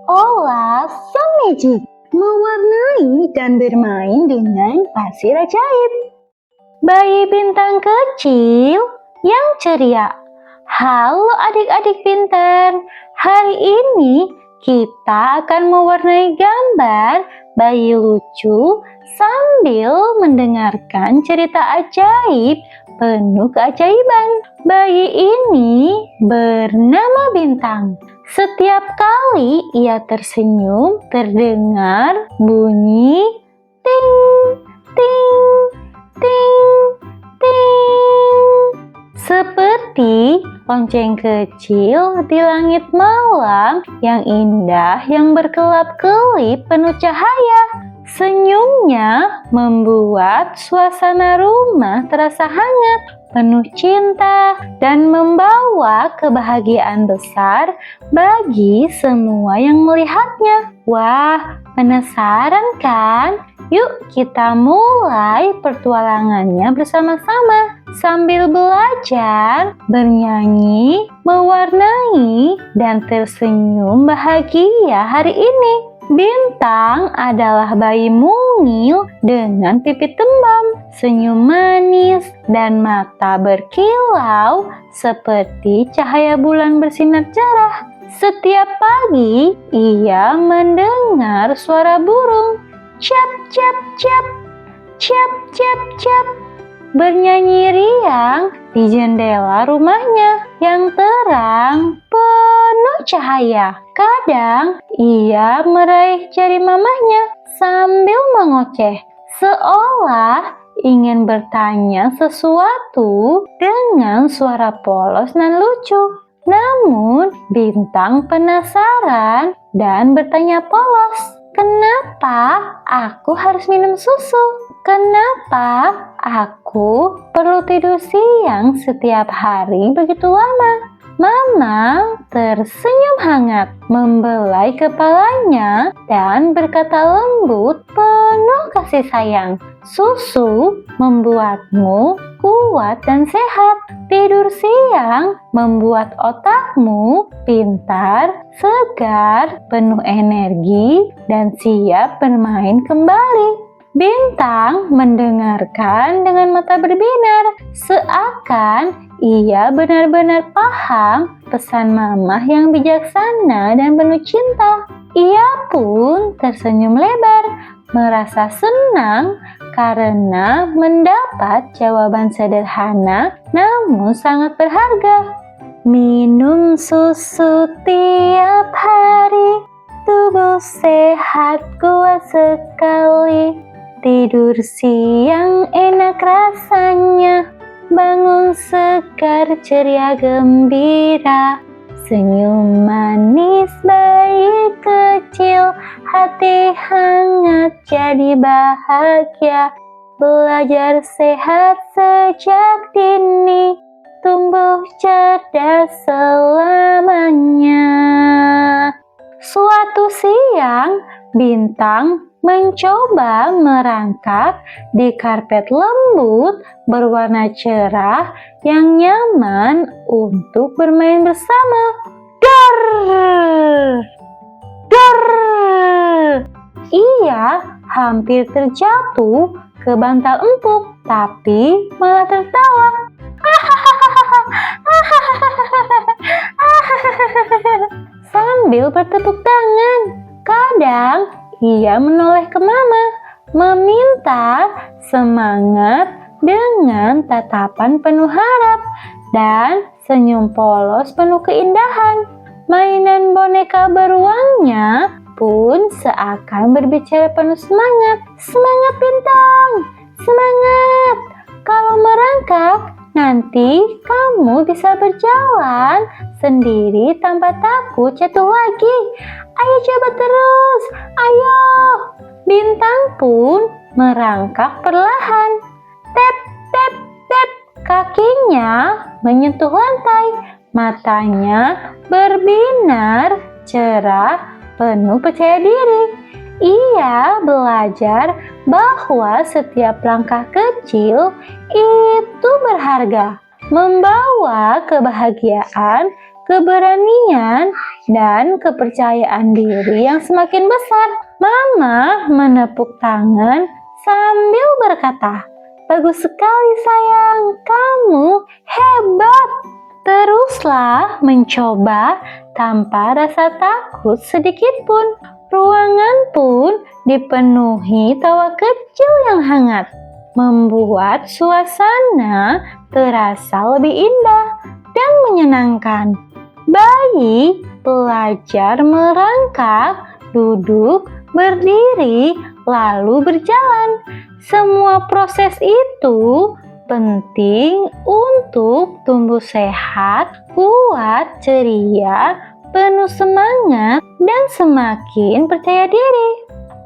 Olah sang magic, mewarnai dan bermain dengan pasir ajaib. Bayi bintang kecil yang ceria. Halo adik-adik pintar, hari ini kita akan mewarnai gambar bayi lucu sambil mendengarkan cerita ajaib penuh keajaiban. Bayi ini bernama Bintang. Setiap kali ia tersenyum, terdengar bunyi ting, ting, ting, ting. Seperti lonceng kecil di langit malam yang indah yang berkelap-kelip penuh cahaya. Senyumnya membuat suasana rumah terasa hangat, penuh cinta, dan membawa kebahagiaan besar bagi semua yang melihatnya. Wah, penasaran kan? Yuk kita mulai pertualangannya bersama-sama sambil belajar, bernyanyi, mewarnai, dan tersenyum bahagia hari ini. Bintang adalah bayi mungil dengan pipi tembam, senyum manis, dan mata berkilau seperti cahaya bulan bersinar cerah. Setiap pagi, ia mendengar suara burung. Cap, cap, cap, cap, cap, cap, bernyanyi riang di jendela rumahnya yang terang penuh cahaya. Kadang ia meraih jari mamahnya sambil mengoceh, seolah ingin bertanya sesuatu dengan suara polos dan lucu. Namun Bintang penasaran dan bertanya polos, "Kenapa aku harus minum susu? Kenapa aku perlu tidur siang setiap hari begitu lama?" Mama tersenyum hangat, membelai kepalanya dan berkata lembut penuh kasih sayang, "Susu membuatmu kuat dan sehat. Tidur siang membuat otakmu pintar, segar, penuh energi, dan siap bermain kembali." Bintang mendengarkan dengan mata berbinar, seakan ia benar-benar paham pesan mamah yang bijaksana dan penuh cinta. Ia pun tersenyum lebar, merasa senang karena mendapat jawaban sederhana namun sangat berharga. Minum susu tiap hari, tubuh sehat kuat sekali. Tidur siang enak rasanya, bangun segar ceria gembira. Senyum manis bayi kecil, hati hangat jadi bahagia. Belajar sehat sejak dini, tumbuh cerdas selamanya. Suatu siang, Bintang mencoba merangkak di karpet lembut berwarna cerah yang nyaman untuk bermain bersama. Dar! Dar! Ia hampir terjatuh ke bantal empuk, tapi malah tertawa. Sambil bertepuk tangan. Kadang ia menoleh ke Mama, meminta semangat dengan tatapan penuh harap dan senyum polos penuh keindahan. Mainan boneka beruangnya pun seakan berbicara penuh semangat. "Semangat Bintang, semangat! Kalau merangkak, nanti kamu bisa berjalan sendiri tanpa takut jatuh lagi. Ayo coba terus, ayo!" Bintang pun merangkak perlahan. Tep, tep, tep. Kakinya menyentuh lantai. Matanya berbinar cerah, penuh percaya diri. Ia belajar bahwa setiap langkah kecil itu berharga, membawa kebahagiaan keberanian, dan kepercayaan diri yang semakin besar. Mama menepuk tangan sambil berkata, "Bagus sekali sayang, kamu hebat." Teruslah mencoba tanpa rasa takut sedikit pun. Ruangan pun dipenuhi tawa kecil yang hangat, membuat suasana terasa lebih indah dan menyenangkan. Bayi belajar merangkak, duduk, berdiri, lalu berjalan. Semua proses itu penting untuk tumbuh sehat, kuat, ceria, penuh semangat, dan semakin percaya diri.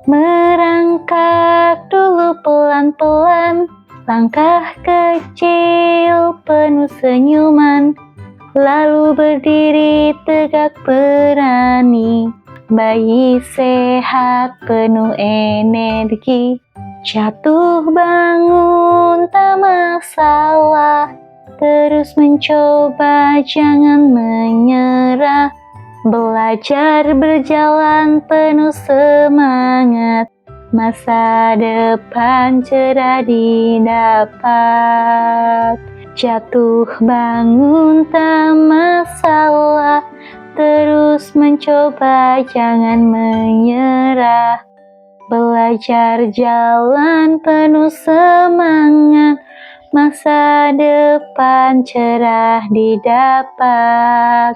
Merangkak dulu pelan-pelan, langkah kecil penuh senyuman, lalu berdiri tegak berani. Bayi sehat penuh energi, jatuh bangun tak masalah, terus mencoba jangan menyerah. Belajar berjalan penuh semangat, masa depan cerah didapat. Jatuh bangun tak masalah, terus mencoba jangan menyerah. Belajar jalan penuh semangat, masa depan cerah didapat.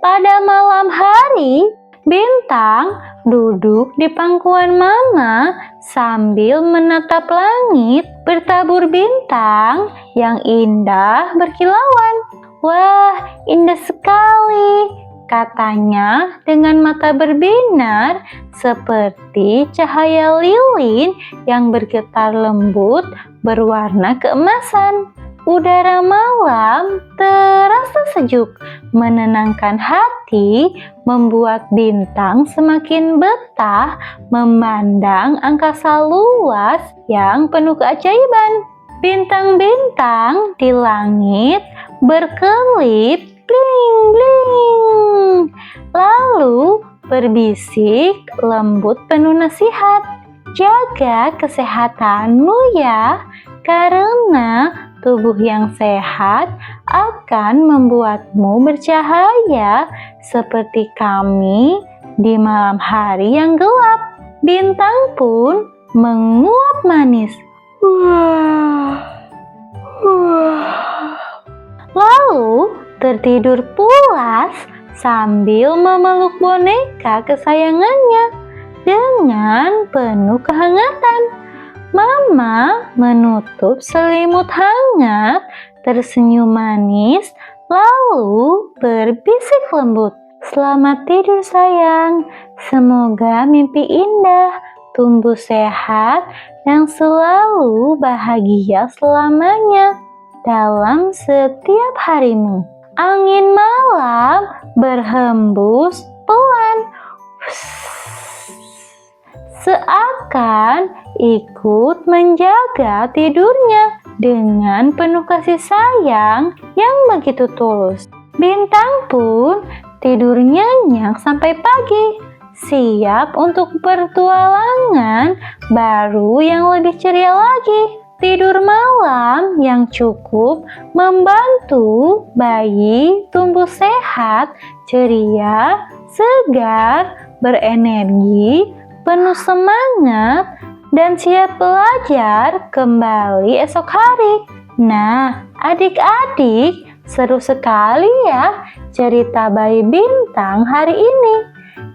Pada malam hari, Bintang duduk di pangkuan Mama sambil menatap langit bertabur bintang yang indah berkilauan. "Wah, indah sekali," katanya dengan mata berbinar seperti cahaya lilin yang bergetar lembut berwarna keemasan. Udara malam terasa sejuk, menenangkan hati, membuat Bintang semakin betah memandang angkasa luas yang penuh keajaiban. Bintang-bintang di langit berkelip bling-bling, lalu berbisik lembut penuh nasihat. "Jaga kesehatanmu ya, karena tubuh yang sehat akan membuatmu bercahaya seperti kami di malam hari yang gelap." Bintang pun menguap manis. Lalu tertidur pulas sambil memeluk boneka kesayangannya dengan penuh kehangatan. Mama menutup selimut hangat, tersenyum manis, lalu berbisik lembut, "Selamat tidur sayang, semoga mimpi indah, tumbuh sehat, dan selalu bahagia selamanya dalam setiap harimu." Angin malam berhembus pelan, seakan ikut menjaga tidurnya dengan penuh kasih sayang yang begitu tulus. Bintang pun tidur nyenyak sampai pagi, siap untuk pertualangan baru yang lebih ceria lagi. Tidur malam yang cukup membantu bayi tumbuh sehat, ceria, segar, berenergi, penuh semangat, dan siap belajar kembali esok hari. Nah, adik-adik, seru sekali ya cerita bayi Bintang hari ini.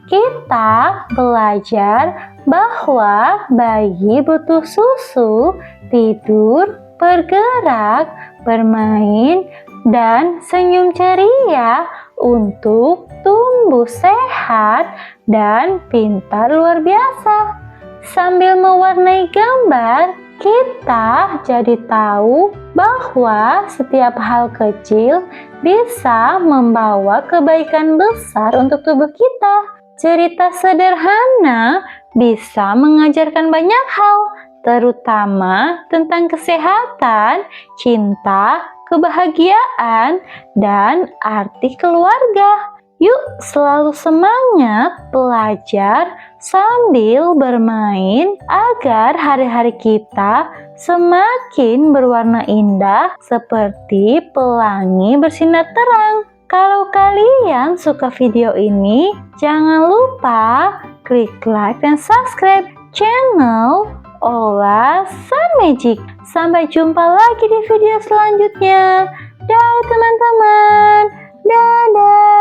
Kita belajar bahwa bayi butuh susu, tidur, bergerak, bermain, dan senyum ceria untuk tumbuh sehat dan pintar luar biasa. Sambil mewarnai gambar, kita jadi tahu bahwa setiap hal kecil bisa membawa kebaikan besar untuk tubuh kita. Cerita sederhana bisa mengajarkan banyak hal, terutama tentang kesehatan, cinta, kebahagiaan, dan arti keluarga. Yuk selalu semangat belajar sambil bermain agar hari-hari kita semakin berwarna indah seperti pelangi bersinar terang. Kalau kalian suka video ini, jangan lupa klik like dan subscribe channel Ola Sun Magic. Sampai jumpa lagi di video selanjutnya. Dadah teman-teman. Dadah.